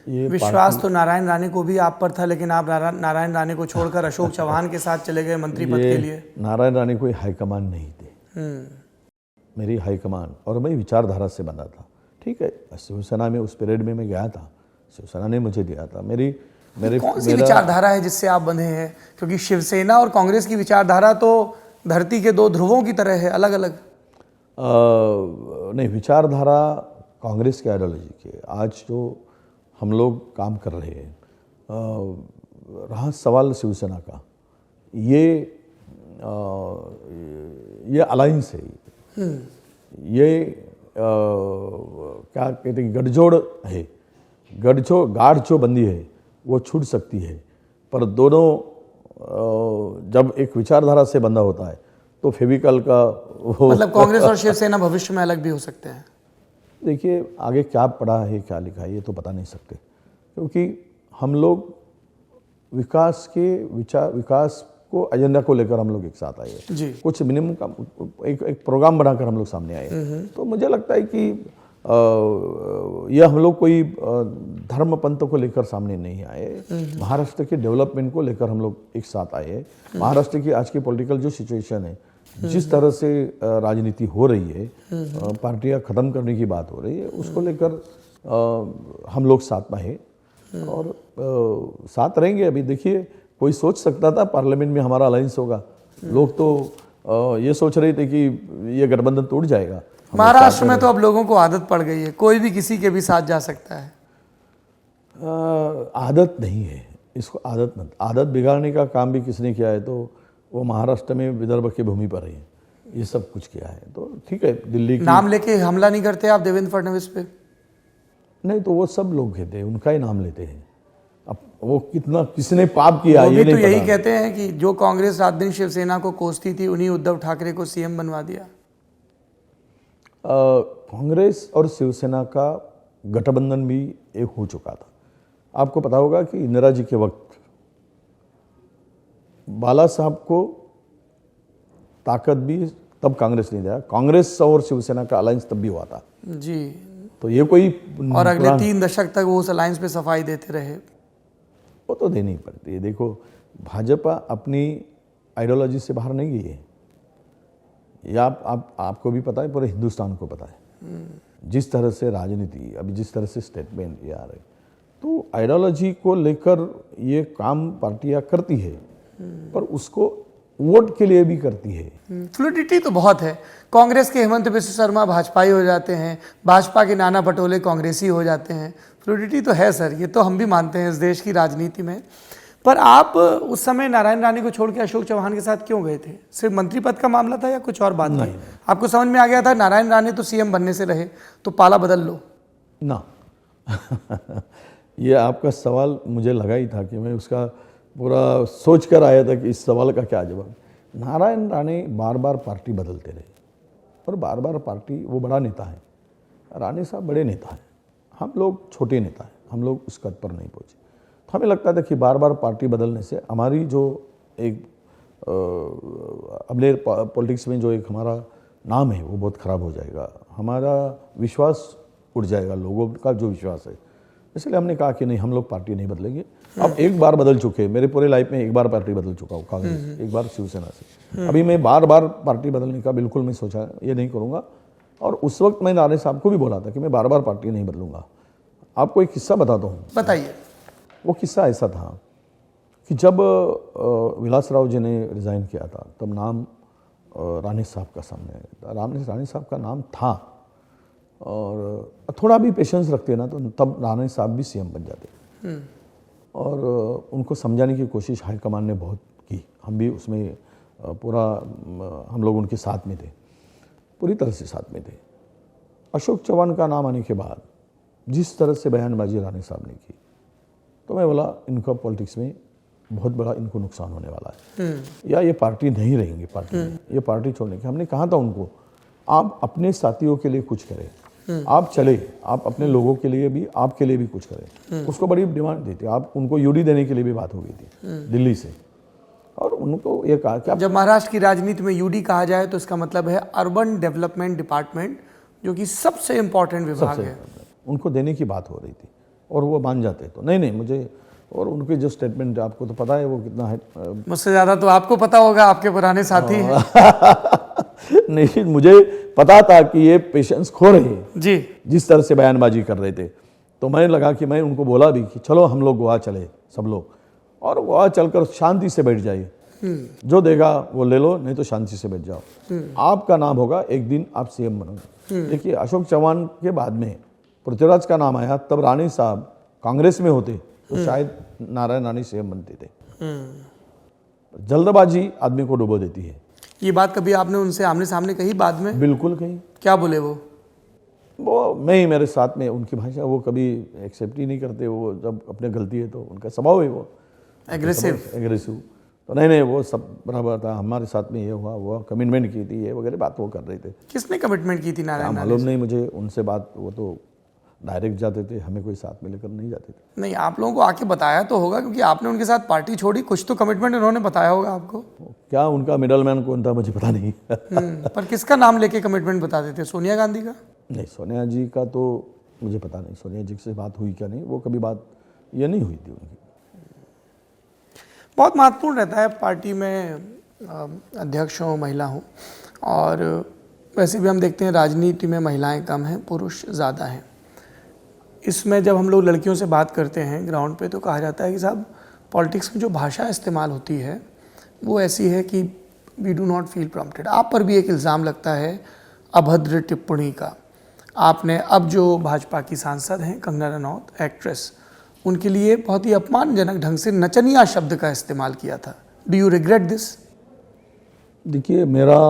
ये विश्वास तो नारायण राणे को भी आप पर था, लेकिन आप नारायण राणे को छोड़कर अशोक चव्हाण के साथ चले गए मंत्री पद के लिए। नारायण राणे कोई हाईकमान नहीं थे, मेरी हाईकमान, और मैं विचारधारा से बंधा था। ठीक है, शिवसेना में उस पीरियड में मैं गया था, शिवसेना ने मुझे दिया था। मेरे कौन सी विचारधारा है जिससे आप बंधे हैं? क्योंकि शिवसेना और कांग्रेस की विचारधारा तो धरती के दो ध्रुवों की तरह है, अलग अलग। नहीं, विचारधारा कांग्रेस के आइडियोलॉजी के आज जो हम लोग काम कर रहे हैं, रहा सवाल शिवसेना का, ये अलायंस है, ये क्या कहते हैं, गठजोड़ है। गाढ़ जो बंदी है वो छूट सकती है, पर दोनों जब एक विचारधारा से बंधा होता है तो फेविकल का वो मतलब कांग्रेस और शिवसेना भविष्य में अलग भी हो सकते हैं। देखिए, आगे क्या पढ़ा है क्या लिखा है ये तो बता नहीं सकते, क्योंकि हम लोग विकास को एजेंडा को लेकर हम लोग एक साथ आए हैं। कुछ मिनिमम का एक प्रोग्राम बनाकर हम लोग सामने आए हैं। तो मुझे लगता है कि यह हम लोग कोई धर्म पंथ को लेकर सामने नहीं आए, महाराष्ट्र के डेवलपमेंट को लेकर हम लोग एक साथ आए हैं। महाराष्ट्र की आज की पॉलिटिकल जो सिचुएशन है, जिस तरह से राजनीति हो रही है, पार्टियां खत्म करने की बात हो रही है, उसको लेकर हम लोग साथ में हैं और साथ रहेंगे। अभी देखिए, कोई सोच सकता था पार्लियामेंट में हमारा अलायंस होगा? लोग तो ये सोच रहे थे कि ये गठबंधन टूट जाएगा। महाराष्ट्र में तो अब लोगों को आदत पड़ गई है, कोई भी किसी के भी साथ जा सकता है। आदत नहीं है, इसको आदत बिगाड़ने का काम भी किसने किया है? तो वो महाराष्ट्र में विदर्भ की भूमि पर है, ये सब कुछ किया है। तो ठीक है, दिल्ली की नाम लेके हमला नहीं करते आप देवेंद्र फडणवीस पे? नहीं, तो वो सब लोग कहते हैं, उनका ही नाम लेते हैं। अब वो किसने पाप किया वो ये भी नहीं तो पता। यही कहते हैं कि जो कांग्रेस रात दिन शिवसेना को कोसती थी, उन्हीं उद्धव ठाकरे को सीएम बनवा दिया। कांग्रेस और शिवसेना का गठबंधन भी एक हो चुका था। आपको पता होगा कि इंदिरा जी के वक्त बाला साहब को ताकत भी तब कांग्रेस ने दिया, कांग्रेस और शिवसेना का अलायंस तब भी हुआ था जी। तो ये कोई और अगले 3 दशक तक वो उस अलायंस पे सफाई देते रहे। वो तो देनी पड़ती है। देखो, भाजपा अपनी आइडियोलॉजी से बाहर नहीं गई है, या आपको भी पता है, पूरे हिंदुस्तान को पता है। जिस तरह से राजनीति अभी, जिस तरह से स्टेटमेंट ये आ रहे, तो आइडियोलॉजी को लेकर ये काम पार्टियां करती है, पर उसको वोट के लिए भी करती है। फ्लूडिटी तो बहुत है। कांग्रेस के हेमंत बिस्व शर्मा भाजपाई हो जाते हैं, भाजपा के नाना पटोले कांग्रेसी हो जाते हैं। फ्लूडिटी तो है सर, ये तो हम भी मानते हैं इस देश की राजनीति में। पर आप उस समय नारायण राणे को छोड़ के अशोक चव्हाण के साथ क्यों गए थे? सिर्फ मंत्री पद का मामला था या कुछ और बात थी? आपको समझ में आ गया था नारायण राणे तो सीएम बनने से रहे, तो पाला बदल लो ना? ये आपका सवाल मुझे लगा ही था कि मैं उसका पूरा सोच कर आया था कि इस सवाल का क्या जवाब। नारायण राणे बार बार पार्टी बदलते रहे और बार बार पार्टी, वो बड़ा नेता है, राणे साहब बड़े नेता हैं, हम लोग छोटे नेता हैं, हम लोग उस कद पर नहीं पहुँचे। तो हमें लगता था कि बार बार पार्टी बदलने से हमारी जो एक अपने पॉलिटिक्स में जो एक हमारा नाम है वो बहुत ख़राब हो जाएगा, हमारा विश्वास उड़ जाएगा, लोगों का जो विश्वास है। इसलिए हमने कहा कि नहीं, हम लोग पार्टी नहीं बदलेंगे। अब एक बार बदल चुके हैं, मेरे पूरे लाइफ में एक बार पार्टी बदल चुका हूँ, कांग्रेस, एक बार शिवसेना से। अभी मैं बार बार पार्टी बदलने का बिल्कुल मैं सोचा ये नहीं करूँगा। और उस वक्त मैं नारायण साहब को भी बोला था कि मैं बार बार पार्टी नहीं बदलूंगा। आपको एक किस्सा बताता हूँ। बताइए। वो किस्सा ऐसा था कि जब विलासराव जी ने रिज़ाइन किया था, तब नाम राणे साहब का सामने आया था। राणे साहब का नाम था, और थोड़ा भी पेशेंस रखते ना तो तब राणे साहब भी सीएम बन जाते। और उनको समझाने की कोशिश हाईकमान ने बहुत की, हम भी उसमें पूरा हम लोग उनके साथ में थे। पूरी तरह से साथ में थे। अशोक चव्हाण का नाम आने के बाद जिस तरह से बयानबाजी राणे साहब ने की, तो मैं बोला इनका पॉलिटिक्स में बहुत बड़ा इनको नुकसान होने वाला है, या ये पार्टी नहीं रहेंगे, पार्टी में ये पार्टी छोड़ने की। हमने कहा था उनको, आप अपने साथियों के लिए कुछ करें, आप चले, आप अपने लोगों के लिए भी, आपके लिए भी कुछ करें। उसको बड़ी डिमांड दी थी, आप उनको यूडी देने के लिए भी बात हो गई थी दिल्ली से, और उनको ये कहा कि जब महाराष्ट्र की राजनीति में यूडी कहा जाए तो इसका मतलब है अर्बन डेवलपमेंट डिपार्टमेंट, जो कि सबसे इंपॉर्टेंट विभाग है, उनको देने की बात हो रही थी और वो मान जाते तो नहीं मुझे, और उनके जो स्टेटमेंट आपको तो पता है वो कितना है, मुझसे ज़्यादा तो आपको पता होगा, आपके पुराने साथी हैं। नहीं, मुझे पता था कि ये पेशेंस खो रहे हैं जी, जिस तरह से बयानबाजी कर रहे थे। तो मैं लगा कि मैं उनको बोला भी कि चलो हम लोग गोवा चले, सब लोग, और गोवा चलकर शांति से बैठ जाइए, जो देगा वो ले लो, नहीं तो शांति से बैठ जाओ, आपका नाम होगा, एक दिन आप सीएम बनोगे। देखिए, अशोक चव्हाण के बाद में पृथ्वीराज का नाम आया, तब राणे साहब कांग्रेस में होते तो शायद नारायण राणे सीएम बनते थे। जल्दबाजी आदमी को डुबो देती है। ये बात कभी आपने उनसे आमने सामने कही बाद में? बिल्कुल कही। क्या बोले वो नहीं, मेरे साथ में उनकी भाषा वो कभी एक्सेप्ट ही नहीं करते। वो जब अपने गलती है तो उनका स्वभाव है वो एग्रेसिव, तो नहीं वो सब बराबर था। हमारे साथ में ये हुआ, वो कमिटमेंट की थी, ये वगैरह बात वो कर रहे थे। किसने कमिटमेंट की थी नारायण? मालूम नहीं मुझे उनसे बात, वो तो डायरेक्ट जाते थे, हमें कोई साथ में लेकर नहीं जाते थे। नहीं, आप लोगों को आके बताया तो होगा, क्योंकि आपने उनके साथ पार्टी छोड़ी, कुछ तो कमिटमेंट उन्होंने बताया होगा आपको। क्या उनका मिडल मैन कौन था मुझे पता नहीं। पर किसका नाम लेके कमिटमेंट बताते थे? सोनिया गांधी का? नहीं, सोनिया जी का तो मुझे पता नहीं, सोनिया जी से बात हुई क्या नहीं, वो कभी बात ये नहीं हुई थी उनकी। बहुत महत्वपूर्ण रहता है पार्टी में अध्यक्ष हो, महिला हो, और वैसे भी हम देखते हैं राजनीति में महिलाएं कम हैं, पुरुष ज़्यादा हैं। इसमें जब हम लोग लड़कियों से बात करते हैं ग्राउंड पे, तो कहा जाता है कि साहब पॉलिटिक्स में जो भाषा इस्तेमाल होती है वो ऐसी है कि we do not feel prompted. आप पर भी एक इल्ज़ाम लगता है अभद्र टिप्पणी का। आपने अब जो भाजपा की सांसद हैं कंगना रनौत, एक्ट्रेस, उनके लिए बहुत ही अपमानजनक ढंग से नचनिया शब्द का इस्तेमाल किया था। Do you regret this? देखिए, मेरा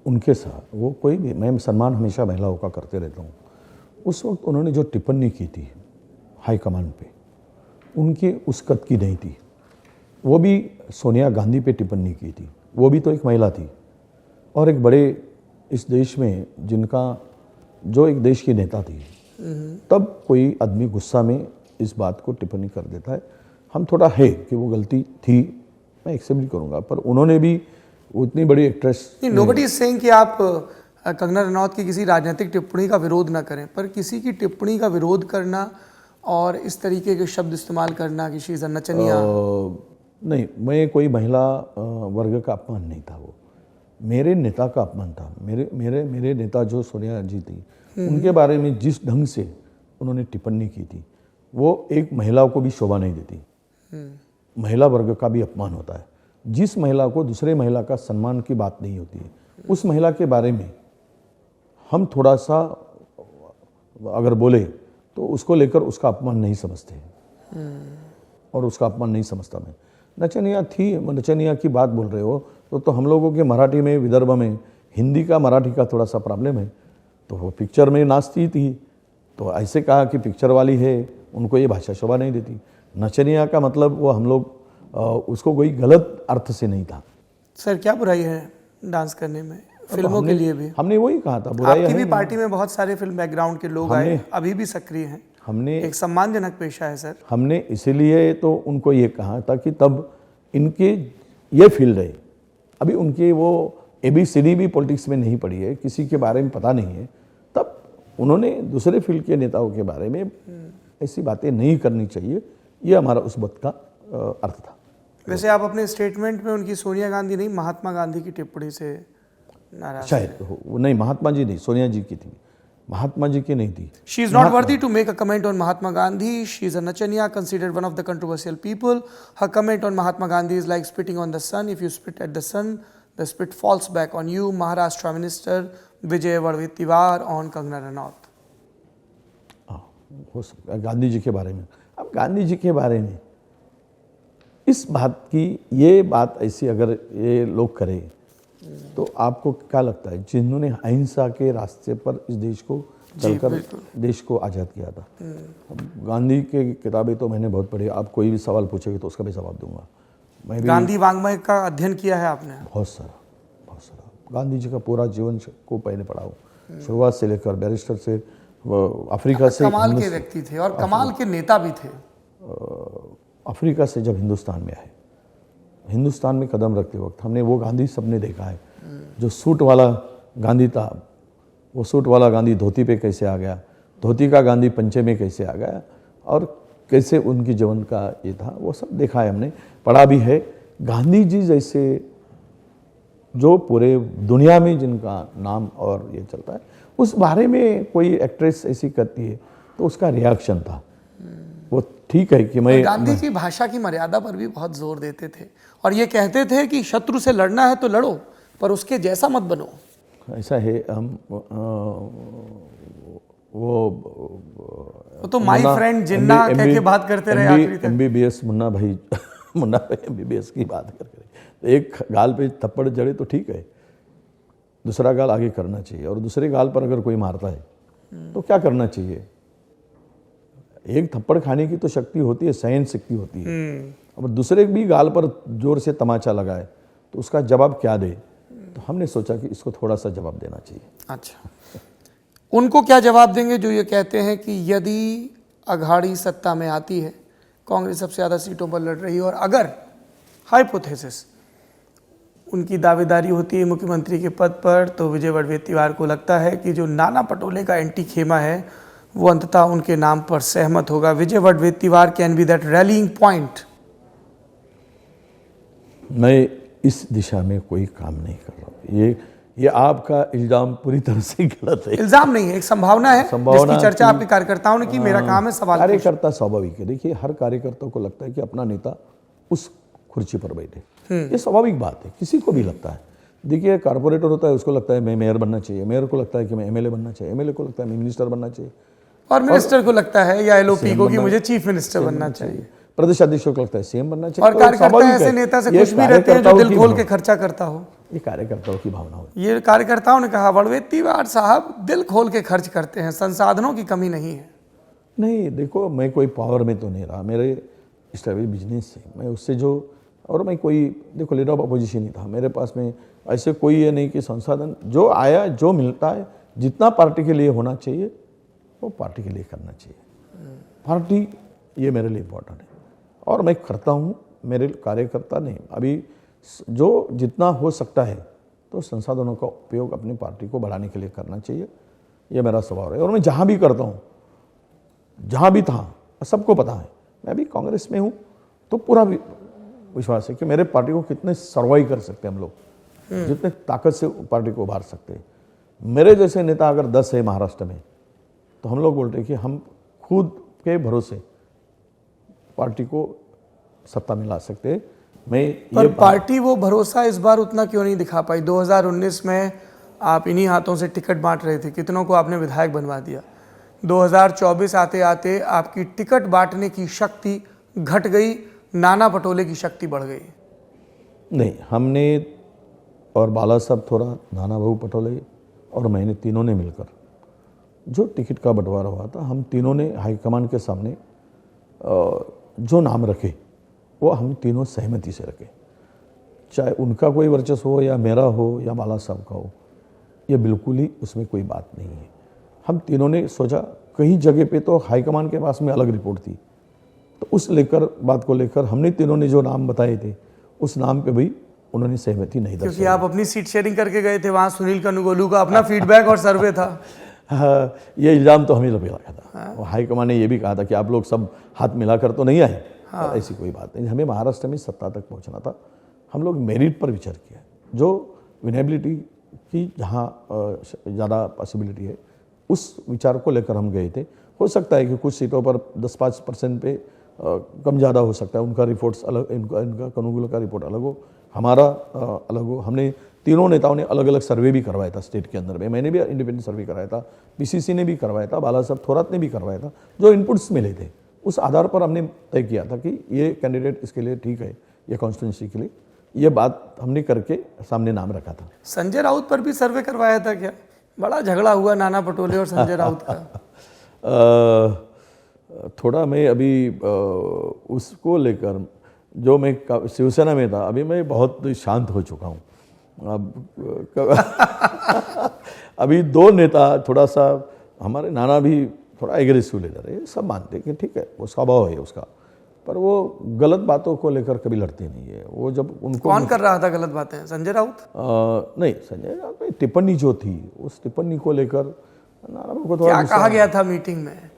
उनके साथ वो कोई भी, मैं सम्मान हमेशा महिलाओं का करते रहता हूँ। उस वक्त उन्होंने जो टिप्पणी की थी हाईकमान पे, उनके उस कद की नहीं थी। वो भी सोनिया गांधी पे टिप्पणी की थी, वो भी तो एक महिला थी, और एक बड़े इस देश में जिनका, जो एक देश की नेता थी। तब कोई आदमी गुस्सा में इस बात को टिप्पणी कर देता है। हम थोड़ा है कि वो गलती थी, मैं एक्सेप्ट भी करूँगा, पर उन्होंने भी उतनी बड़ी एक्ट्रेस। नोबडी इज सेइंग कि आप कंगना रनौत की किसी राजनीतिक टिप्पणी का विरोध ना करें, पर किसी की टिप्पणी का विरोध करना और इस तरीके के शब्द इस्तेमाल करना कि शी इज नचनिया। नहीं, मैं कोई महिला वर्ग का अपमान नहीं था, वो मेरे नेता का अपमान था। मेरे नेता जो सोनिया जी थी, उनके बारे में जिस ढंग से उन्होंने टिप्पणी की थी, वो एक महिला को भी शोभा नहीं देती। महिला वर्ग का भी अपमान होता है। जिस महिला को दूसरे महिला का सम्मान की बात नहीं होती है, उस महिला के बारे में हम थोड़ा सा अगर बोले तो उसको लेकर उसका अपमान नहीं समझते, और उसका अपमान नहीं समझता मैं। नचनिया थी, नचनिया की बात बोल रहे हो तो हम लोगों के मराठी में, विदर्भ में हिंदी का मराठी का थोड़ा सा प्रॉब्लम है, तो वो पिक्चर में नाचती थी, तो ऐसे कहा कि पिक्चर वाली है, उनको ये भाषा शोभा नहीं देती। नचनिया का मतलब वो हम लोग उसको कोई गलत अर्थ से नहीं था। सर, क्या बुराई है डांस करने में? फिल्मों के लिए भी हमने वही कहा था, बुराई आपकी भी पार्टी में बहुत सारे फिल्म बैकग्राउंड के लोग आए, अभी भी सक्रिय हैं। हमने एक सम्मानजनक पेशा है सर। हमने इसीलिए तो उनको ये कहा था कि तब इनके ये फील्ड है, अभी उनके वो ABCD भी पॉलिटिक्स में नहीं पड़ी है, किसी के बारे में पता नहीं है, तब उन्होंने दूसरे फील्ड के नेताओं के बारे में ऐसी बातें नहीं करनी चाहिए, ये हमारा उस वक्त का अर्थ था। वैसे आप अपने स्टेटमेंट में उनकी सोनिया गांधी नहीं, महात्मा गांधी की टिप्पणी से नाराज शायद नहीं, महात्मा जी नहीं, सोनिया जी की थी, महात्मा जी की नहीं थी। She is not worthy to make a comment on Mahatma Gandhi. She is a Nachaniya, considered one of the controversial people. Her comment on Mahatma Gandhi is like spitting on the sun. If you spit at the sun, the spit falls back on you. Maharashtra Minister Vijay Vadattiyar on Kangana Ranaut. हो सकता है गांधी जी के बारे में। अब गांधी जी के बारे में इस बात की, ये बात ऐसी अगर ये लोग करें तो आपको क्या लगता है जिन्होंने अहिंसा के रास्ते पर इस देश को चलकर देश को आज़ाद किया था? गांधी की किताबें तो मैंने बहुत पढ़ी, आप कोई भी सवाल पूछेंगे तो उसका भी जवाब दूंगा। मैं भी गांधी वाङ्मय का अध्ययन किया है आपने? बहुत सारा गांधी जी का पूरा जीवन को पहले पढ़ा हूँ, शुरुआत से लेकर बैरिस्टर से अफ्रीका से। कमाल के व्यक्ति थे और कमाल के नेता भी थे। अफ्रीका से जब हिंदुस्तान में आए, हिंदुस्तान में कदम रखते वक्त हमने वो गांधी सबने देखा है। जो सूट वाला गांधी था, वो सूट वाला गांधी धोती पे कैसे आ गया, धोती का गांधी पंचे में कैसे आ गया, और कैसे उनकी जीवन का ये था, वो सब देखा है हमने, पढ़ा भी है। गांधी जी जैसे जो पूरे दुनिया में जिनका नाम और ये चलता है, उस बारे में कोई एक्ट्रेस ऐसी करती है तो उसका रिएक्शन था। वो ठीक है कि मैं गांधी जी भाषा की मर्यादा पर भी बहुत जोर देते थे और ये कहते थे कि शत्रु से लड़ना है तो लड़ो, पर उसके जैसा मत बनो। ऐसा है, हम वो तो माय फ्रेंड जिन्ना कह के बात करते रहे आखिरी तक। MBBS मुन्ना भाई MBBS की बात करके तो एक गाल पे थप्पड़ जड़े तो ठीक है, दूसरा गाल आगे करना चाहिए, और दूसरे गाल पर अगर कोई मारता है तो क्या करना चाहिए? एक थप्पड़ खाने की तो शक्ति होती है, सहन शक्ति होती है, अब दूसरे भी गाल पर जोर से तमाचा लगाए तो उसका जवाब क्या दे? तो हमने सोचा कि इसको थोड़ा सा जवाब देना चाहिए। अच्छा, उनको क्या जवाब देंगे जो ये कहते हैं कि यदि अघाड़ी सत्ता में आती है, कांग्रेस सबसे ज़्यादा सीटों पर लड़ रही है, और अगर हाइपोथेसिस उनकी दावेदारी होती है मुख्यमंत्री के पद पर, तो विजय वड़वेत्तिवार को लगता है कि जो नाना पटोले का एंटी खेमा है वो अंततः उनके नाम पर सहमत होगा। Vijay Wadettiwar can be that rallying point. मैं इस दिशा में कोई काम नहीं कर रहा। ये आपका इल्जाम पूरी तरह से गलत है। इल्जाम नहीं है, एक संभावना है जिसकी चर्चा आपके कार्यकर्ताओं ने की। मेरा काम है सवाल। कार्यकर्ता स्वाभाविक है, देखिए हर कार्यकर्ता को लगता है कि अपना नेता उस कुर्सी पर बैठे, ये स्वाभाविक बात है, किसी को भी लगता है। देखिए कारपोरेटर होता है, उसको लगता है मैं मेयर बनना चाहिए, मेयर को लगता है कि मैं MLA बनना चाहिए, MLA को लगता है मैं मिनिस्टर बनना चाहिए, और मिनिस्टर को लगता है या LOP को कि मुझे चीफ मिनिस्टर बनना चाहिए, प्रदेश अध्यक्ष को लगता है CM बनना चाहिए। और कार्यकर्ता ऐसे नेता से कुछ भी रहते हैं जो दिल खोल के खर्चा करता हो। ये कार्यकर्ताओं की भावना होती है। ये कार्यकर्ताओं ने कहा वड़वेत्तिवार साहब दिल खोल के खर्च करते हैं, संसाधनों की कमी नहीं है। नहीं, देखो मैं कोई पावर में तो नहीं रहा, मेरे स्टेबल बिजनेस है, मैं उससे जो, और मैं कोई देखो लीडर ऑफ अपोजिशन ही था, मेरे पास में ऐसे कोई ये नहीं कि संसाधन जो आया जो मिलता है, जितना पार्टी के लिए होना चाहिए वो पार्टी के लिए करना चाहिए। पार्टी ये मेरे लिए इम्पोर्टेंट है और मैं करता हूँ। मेरे कार्यकर्ता ने अभी जो जितना हो सकता है तो संसाधनों का उपयोग अपनी पार्टी को बढ़ाने के लिए करना चाहिए, ये मेरा स्वभाव है। और मैं जहाँ भी करता हूँ, जहाँ भी था, सबको पता है मैं भी कांग्रेस में हूँ, तो पूरा विश्वास है कि मेरे पार्टी को कितने सर्वाइव कर सकते हैं हम लोग, जितने ताकत से पार्टी को उभार सकते हैं। मेरे जैसे नेता अगर 10 है महाराष्ट्र में, तो हम लोग बोलते हैं कि हम खुद के भरोसे पार्टी को सत्ता में ला सकते हैं। पर पार्टी वो भरोसा इस बार उतना क्यों नहीं दिखा पाई? 2019 में आप इन्हीं हाथों से टिकट बांट रहे थे, कितनों को आपने विधायक बनवा दिया। 2024 आते आते आपकी टिकट बांटने की शक्ति घट गई, नाना पटोले की शक्ति बढ़ गई। नहीं, हमने और बाला साहब थोड़ा, नाना भाऊ पटोले और मैंने, तीनों ने मिलकर जो टिकट का बंटवारा हुआ था, हम तीनों ने हाईकमान के सामने जो नाम रखे वो हम तीनों सहमति से रखे, चाहे उनका कोई वर्चस्व हो या मेरा हो या बाला साहब का हो, ये बिल्कुल ही उसमें कोई बात नहीं है। हम तीनों ने सोचा, कई जगह पे तो हाईकमान के पास में अलग रिपोर्ट थी, तो उस बात को लेकर हमने तीनों ने जो नाम बताए थे उस नाम पे भी उन्होंने सहमति नहीं दर्शाई। क्योंकि आप अपनी सीट शेयरिंग करके गए थे, वहाँ सुनील कनुगोलू का अपना फीडबैक और सर्वे था। हाँ, ये इल्ज़ाम तो हमें लगा था। हाईकमान ने ये भी कहा था कि आप लोग सब हाथ मिलाकर तो नहीं आए। हाँ। ऐसी कोई बात नहीं, हमें महाराष्ट्र में सत्ता तक पहुंचना था। हम लोग मेरिट पर विचार किया, जो विनेबिलिटी की जहाँ ज़्यादा पॉसिबिलिटी है उस विचार को लेकर हम गए थे। हो सकता है कि कुछ सीटों पर 10-5% पे कम ज़्यादा हो सकता है, उनका रिपोर्ट्स अलग, इनका कनुगुल का रिपोर्ट अलग हो, हमारा अलग हो। हमने तीनों नेताओं ने अलग अलग सर्वे भी करवाया था स्टेट के अंदर में। मैंने भी इंडिपेंडेंट सर्वे कराया था, PCC ने भी करवाया था, बाला साहब थोरात ने भी करवाया था। जो इनपुट्स मिले थे उस आधार पर हमने तय किया था कि ये कैंडिडेट इसके लिए ठीक है, ये कॉन्स्टिट्यूंसी के लिए। ये बात हमने करके सामने नाम रखा था। संजय राउत पर भी सर्वे करवाया था क्या? बड़ा झगड़ा हुआ नाना पटोले और संजय राउत का। थोड़ा मैं अभी उसको लेकर जो मैं शिवसेना में था, अभी मैं बहुत शांत हो चुका हूँ। अब अभी दो नेता थोड़ा सा, हमारे नाना भी थोड़ा एग्रेसिव लीडर है, सब मानते हैं कि ठीक है वो स्वभाव है उसका, पर वो गलत बातों को लेकर कभी लड़ते नहीं है। वो जब उनको कौन कर रहा था गलत बातें? संजय राउत? नहीं, संजय राउत की टिप्पणी जो थी, उस टिप्पणी को लेकर नाना को थोड़ा क्या कहा गया था मीटिंग में?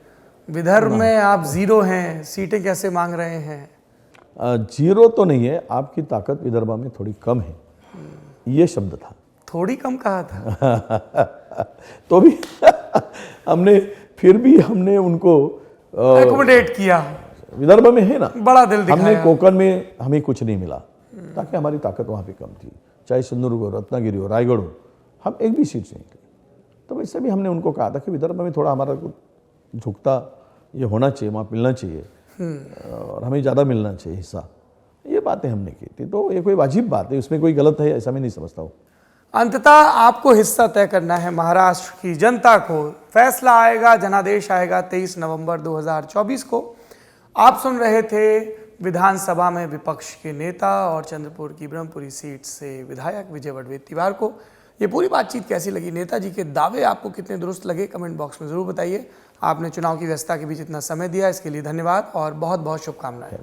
विदर्भ में आप जीरो हैं, सीटें कैसे मांग रहे हैं? जीरो तो नहीं है, आपकी ताकत विदर्भ में थोड़ी कम है, ये शब्द था। थोड़ी कम कहा था तो भी हमने उनको एकोमोडेट किया। विदर्भ में है ना, बड़ा दिल दिखाया। हमने कोकण में हमें कुछ नहीं मिला, ताकि हमारी ताकत वहाँ पे कम थी, चाहे सिंदूर हो, रत्नागिरी हो, रायगढ़ हो, हम एक भी सीट से नहीं थे। तो वैसे भी हमने उनको कहा था कि विदर्भ में थोड़ा हमारा झुकता ये होना चाहिए, वहाँ मिलना चाहिए और हमें ज़्यादा मिलना चाहिए हिस्सा। ये बातें हमने की थी, तो ये कोई वाजिब बात है, उसमें कोई गलत है ऐसा मैं नहीं समझता हूँ। अंततः आपको हिस्सा तय करना है महाराष्ट्र की जनता को। फैसला आएगा, जनादेश आएगा 23 नवंबर 2024 को। आप सुन रहे थे विधानसभा में विपक्ष के नेता और चंद्रपुर की ब्रह्मपुरी सीट से विधायक विजय वड़वेत्तिवार को। ये पूरी बातचीत कैसी लगी, नेताजी के दावे आपको कितने दुरुस्त लगे, कमेंट बॉक्स में ज़रूर बताइए। आपने चुनाव की व्यस्तता के बीच इतना समय दिया, इसके लिए धन्यवाद और बहुत बहुत शुभकामनाएं।